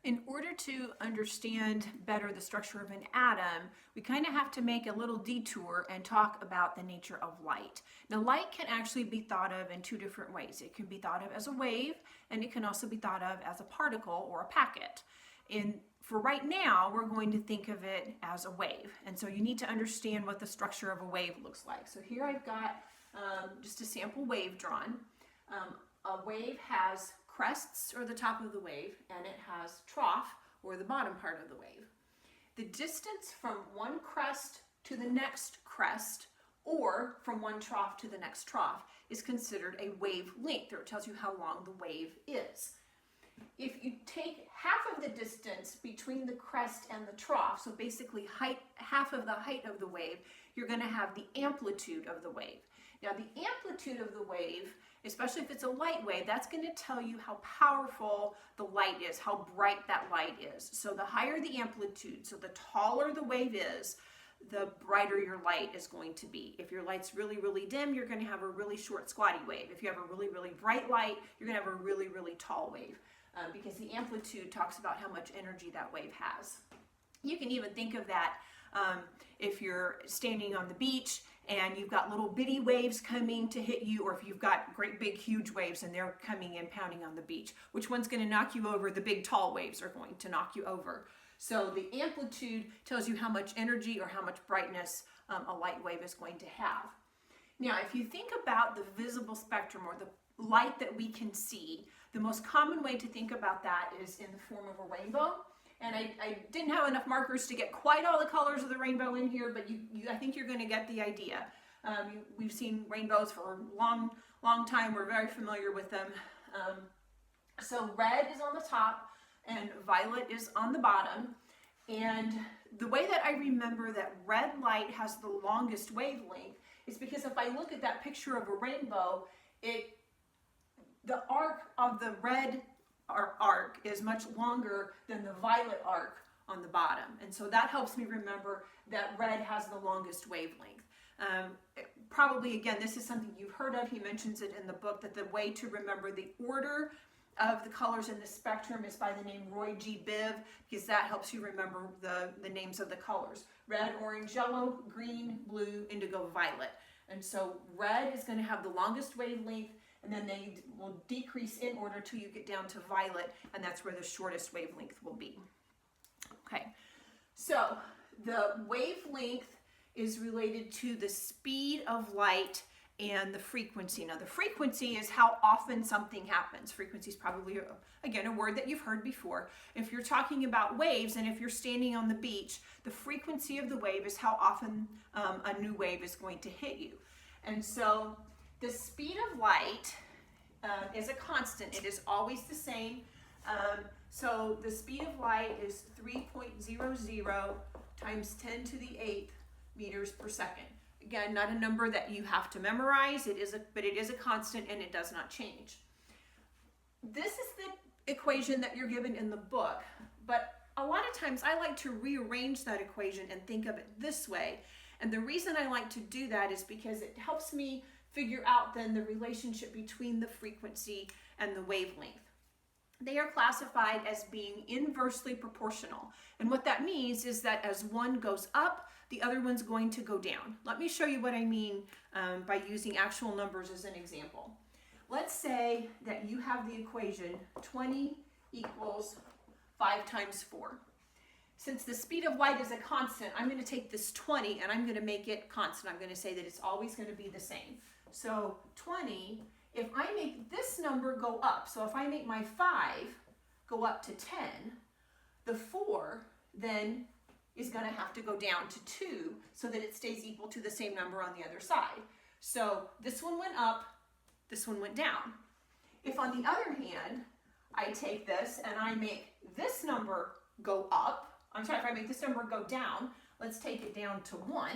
In order to understand better the structure of an atom, we kind of have to make a little detour and talk about the nature of light. Now, light can actually be thought of in two different ways. It can be thought of as a wave, and it can also be thought of as a particle or a packet. For right now, we're going to think of it as a wave. And so you need to understand what the structure of a wave looks like. So here I've got just a sample wave drawn. A wave has crests, or the top of the wave, and it has trough, or the bottom part of the wave. The distance from one crest to the next crest, or from one trough to the next trough, is considered a wavelength, or it tells you how long the wave is. If you take half of the distance between the crest and the trough, so basically half of the height of the wave, you're going to have the amplitude of the wave. Now, the amplitude of the wave, especially if it's a light wave, that's going to tell you how powerful the light is, how bright that light is. So the higher the amplitude, so the taller the wave is, the brighter your light is going to be. If your light's really, really dim, you're going to have a really short, squatty wave. If you have a really, really bright light, you're going to have a really, really tall wave, because the amplitude talks about how much energy that wave has. You can even think of that if you're standing on the beach and you've got little bitty waves coming to hit you, or if you've got great big huge waves and they're coming in pounding on the beach. Which one's going to knock you over? The big tall waves are going to knock you over. So the amplitude tells you how much energy or how much brightness a light wave is going to have. Now, if you think about the visible spectrum, or the light that we can see, the most common way to think about that is in the form of a rainbow. And I didn't have enough markers to get quite all the colors of the rainbow in here, but I think you're going to get the idea. We've seen rainbows for a long, long time. We're very familiar with them. So red is on the top and violet is on the bottom. And the way that I remember that red light has the longest wavelength is because if I look at that picture of a rainbow, the arc of the red arc is much longer than the violet arc on the bottom. And so that helps me remember that red has the longest wavelength. Probably, again, this is something you've heard of. He mentions it in the book, that the way to remember the order of the colors in the spectrum is by the name Roy G. Biv, because that helps you remember the names of the colors. Red, orange, yellow, green, blue, indigo, violet. And so red is going to have the longest wavelength, and then they will decrease in order till you get down to violet, and that's where the shortest wavelength will be. Okay, so the wavelength is related to the speed of light and the frequency. Now, the frequency is how often something happens. Frequency is probably, again, a word that you've heard before. If you're talking about waves, and if you're standing on the beach, the frequency of the wave is how often a new wave is going to hit you. And so the speed of light is a constant. It is always the same. So the speed of light is 3.00 times 10 to the 8th meters per second. Again, not a number that you have to memorize, but it is a constant and it does not change. This is the equation that you're given in the book, but a lot of times I like to rearrange that equation and think of it this way. And the reason I like to do that is because it helps me figure out then the relationship between the frequency and the wavelength. They are classified as being inversely proportional. And what that means is that as one goes up, the other one's going to go down. Let me show you what I mean by using actual numbers as an example. Let's say that you have the equation 20 equals 5 times 4. Since the speed of light is a constant, I'm going to take this 20 and I'm going to make it constant. I'm going to say that it's always going to be the same. So 20, if I make this number go up, so if I make my 5 go up to 10, the 4 then is going to have to go down to 2 so that it stays equal to the same number on the other side. So this one went up, this one went down. If on the other hand, I take this and I make this number go up, if I make this number go down, let's take it down to 1,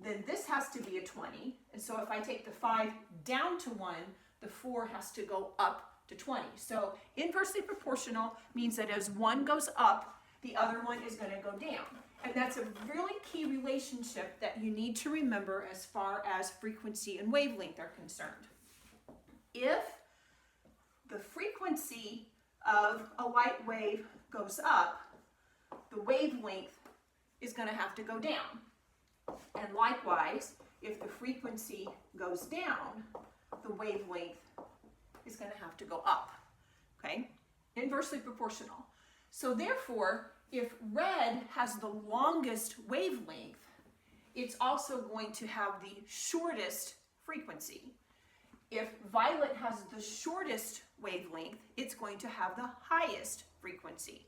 then this has to be a 20. And so if I take the 5 down to 1, the 4 has to go up to 20. So inversely proportional means that as one goes up, the other one is going to go down. And that's a really key relationship that you need to remember as far as frequency and wavelength are concerned. If the frequency of a light wave goes up, the wavelength is going to have to go down. And likewise, if the frequency goes down, the wavelength is going to have to go up. Okay? Inversely proportional. So therefore, if red has the longest wavelength, it's also going to have the shortest frequency. If violet has the shortest wavelength, it's going to have the highest frequency.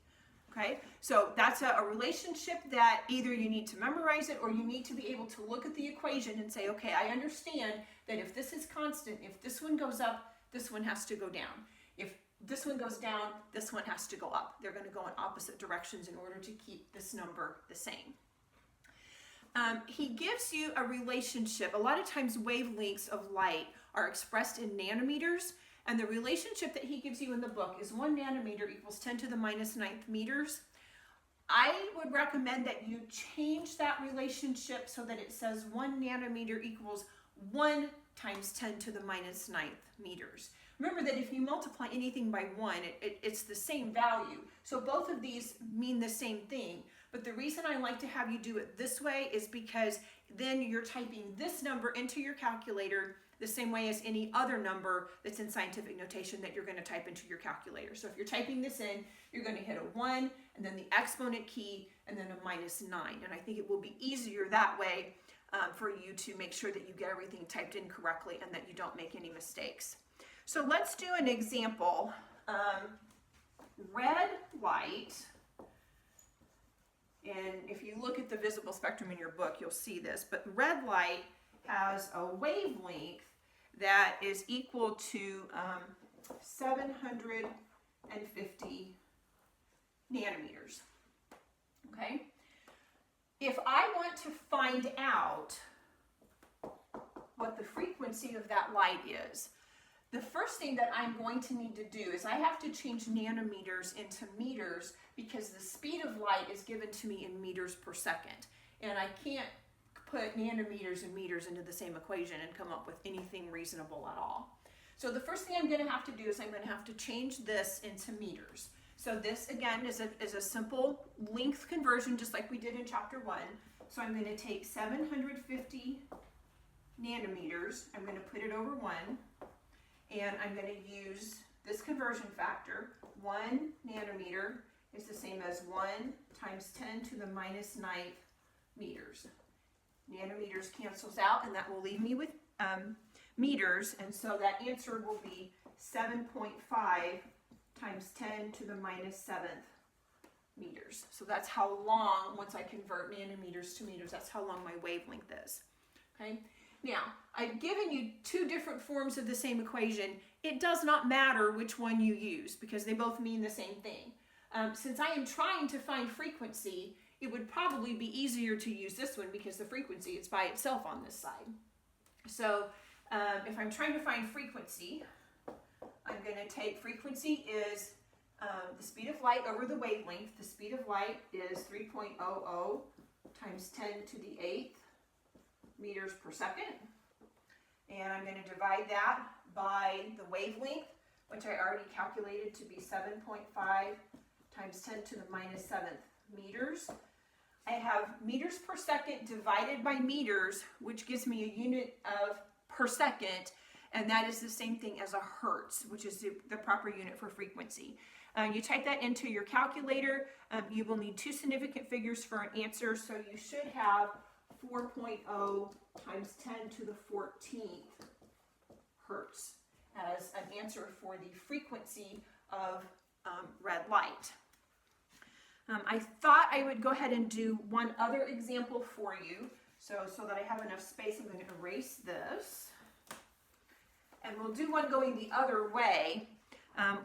Okay, so that's a relationship that either you need to memorize it or you need to be able to look at the equation and say, okay, I understand that if this is constant, if this one goes up, this one has to go down. If this one goes down, this one has to go up. They're going to go in opposite directions in order to keep this number the same. He gives you a relationship. A lot of times wavelengths of light are expressed in nanometers, and the relationship that he gives you in the book is 1 nanometer equals 10 to the minus 9th meters. I would recommend that you change that relationship so that it says 1 nanometer equals 1 times 10 to the minus 9th meters. Remember that if you multiply anything by 1, it's the same value. So both of these mean the same thing. But the reason I like to have you do it this way is because then you're typing this number into your calculator the same way as any other number that's in scientific notation that you're going to type into your calculator. So if you're typing this in, you're going to hit a 1 and then the exponent key and then a minus 9. And I think it will be easier that way for you to make sure that you get everything typed in correctly and that you don't make any mistakes. So let's do an example. Red light, and if you look at the visible spectrum in your book, you'll see this, but red light has a wavelength that is equal to 750 nanometers. Okay? If I want to find out what the frequency of that light is, the first thing that I'm going to need to do is I have to change nanometers into meters because the speed of light is given to me in meters per second. And I can't put nanometers and meters into the same equation and come up with anything reasonable at all. So the first thing I'm going to have to do is I'm going to have to change this into meters. So this again is a simple length conversion just like we did in chapter 1. So I'm going to take 750 nanometers, I'm going to put it over 1, and I'm going to use this conversion factor. 1 nanometer is the same as 1 times 10 to the minus 9th meters. Nanometers cancels out, and that will leave me with meters, and so that answer will be 7.5 times 10 to the minus 7th meters. So that's how long, once I convert nanometers to meters, that's how long my wavelength is. Okay. Now, I've given you 2 different forms of the same equation. It does not matter which one you use because they both mean the same thing. Since I am trying to find frequency, it would probably be easier to use this one because the frequency is by itself on this side. So if I'm trying to find frequency, I'm going to take frequency is the speed of light over the wavelength. The speed of light is 3.00 times 10 to the 8th meters per second. And I'm going to divide that by the wavelength, which I already calculated to be 7.5 times 10 to the minus 7th meters. I have meters per second divided by meters, which gives me a unit of per second, and that is the same thing as a hertz, which is the proper unit for frequency. You type that into your calculator. You will need 2 significant figures for an answer, so you should have 4.0 times 10 to the 14th hertz as an answer for the frequency of red light. I thought I would go ahead and do one other example for you. So that I have enough space, I'm going to erase this. And we'll do one going the other way.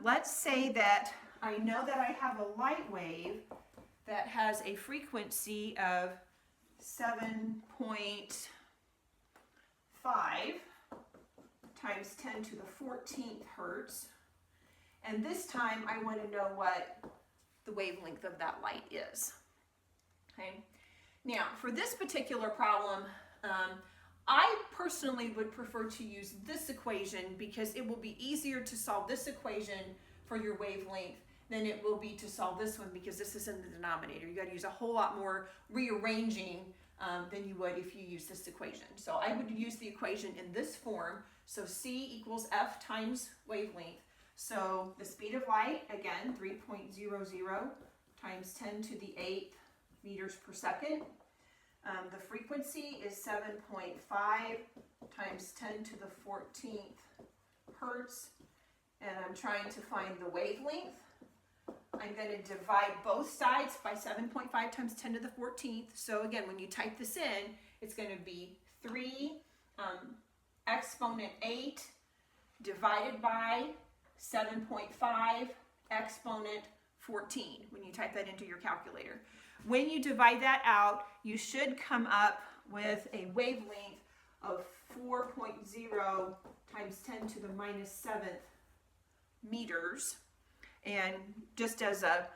Let's say that I know that I have a light wave that has a frequency of 7.5 times 10 to the 14th hertz. And this time I want to know what the wavelength of that light is. Okay. Now, for this particular problem, I personally would prefer to use this equation because it will be easier to solve this equation for your wavelength than it will be to solve this one because this is in the denominator. You got to use a whole lot more rearranging than you would if you use this equation. So I would use the equation in this form. So C equals F times wavelength. So the speed of light, again, 3.00 times 10 to the 8th meters per second. The frequency is 7.5 times 10 to the 14th hertz. And I'm trying to find the wavelength. I'm going to divide both sides by 7.5 times 10 to the 14th. So again, when you type this in, it's going to be 3 exponent 8 divided by 7.5 exponent 14 when you type that into your calculator. When you divide that out, you should come up with a wavelength of 4.0 times 10 to the minus 7th meters. And just as a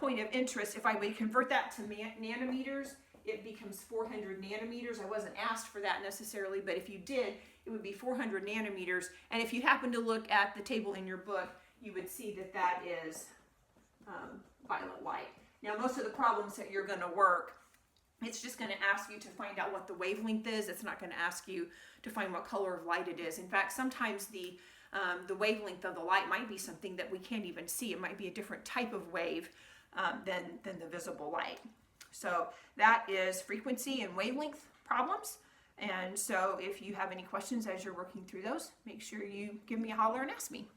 point of interest, if I would convert that to nanometers, it becomes 400 nanometers. I wasn't asked for that necessarily, but if you did, it would be 400 nanometers. And if you happen to look at the table in your book, you would see that that is violet light. Now, most of the problems that you're going to work, it's just going to ask you to find out what the wavelength is. It's not going to ask you to find what color of light it is. In fact, sometimes the wavelength of the light might be something that we can't even see. It might be a different type of wave than the visible light. So that is frequency and wavelength problems. And so if you have any questions as you're working through those, make sure you give me a holler and ask me.